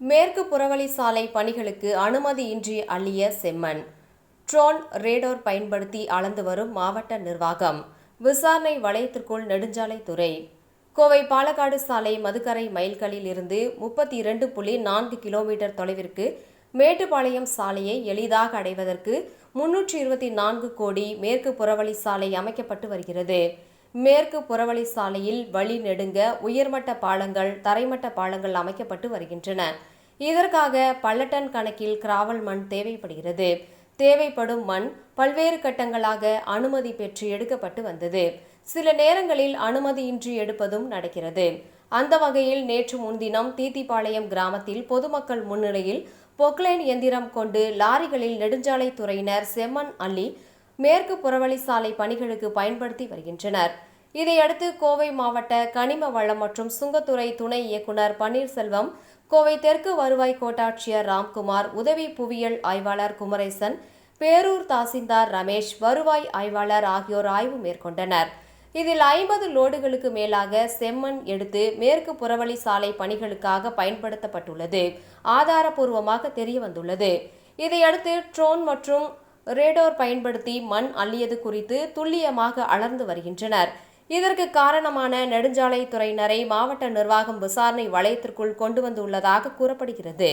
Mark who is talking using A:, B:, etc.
A: மேற்கு புறவழி சாலை பணிகளுக்கு அனுமதியின்றி அள்ளிய செம்மண். ட்ரோன் ரேடார் பயன்படுத்தி அளந்து வரும் மாவட்ட நிர்வாகம். விசாரணை வளையத்திற்குள் நெடுஞ்சாலைத்துறை. கோவை பாலக்காடு சாலை மதுக்கரை மைல்கல்லில் இருந்து 32.4 கிலோமீட்டர் தொலைவிற்கு மேட்டுப்பாளையம் சாலையை எளிதாக அடைவதற்கு 324 கோடி மேற்கு புறவழி சாலை அமைக்கப்பட்டு வருகிறது. மேற்கு புறவழி சாலையில் வழி நெடுங்க உயர்மட்ட பாலங்கள், தரைமட்ட பாலங்கள் அமைக்கப்பட்டு வருகின்றன. இதற்காக பல டன் கணக்கில் கிராவல் மண் தேவைப்படுகிறது. தேவைப்படும் மண் பல்வேறு கட்டங்களாக அனுமதி பெற்று எடுக்கப்பட்டு வந்தது. சில நேரங்களில் அனுமதியின்றி எடுப்பதும் நடக்கிறது. அந்த வகையில் நேற்று முன்தினம் தீத்திப்பாளையம் கிராமத்தில் பொதுமக்கள் முன்னிலையில் பொக்லைன் எந்திரம் கொண்டு லாரிகளில் நெடுஞ்சாலைத்துறையினர் செம்மண் அள்ளி மேற்கு புறவழி சாலை பணிகளுக்கு பயன்படுத்தி வருகின்றனர். இதையடுத்து கோவை மாவட்ட கனிம வளம் மற்றும் சுங்கத்துறை துணை இயக்குநர் பன்னீர்செல்வம், கோவை தெற்கு வருவாய் கோட்டாட்சியர் ராம்குமார், உதவி புவியியல் ஆய்வாளர் குமரேசன், பேரூர் தாசில்தார் ரமேஷ், வருவாய் ஆய்வாளர் ஆகியோர் ஆய்வு மேற்கொண்டனர். இதில் 50 லோடுகளுக்கு மேலாக செம்மண் எடுத்து மேற்கு புறவழி சாலை பணிகளுக்காக பயன்படுத்தப்பட்டுள்ளது ஆதாரப்பூர்வமாக தெரியவந்துள்ளது. இதையடுத்து ட்ரோன் மற்றும் ரேடார் பயன்படுத்தி மண் அள்ளியது குறித்து துல்லியமாக அளந்து வருகின்றனர். இதற்கு காரணமான நெடுஞ்சாலைத்துறையினரை மாவட்ட நிர்வாகம் விசாரணை வளையத்திற்குள் கொண்டு வந்துள்ளதாக கூறப்படுகிறது.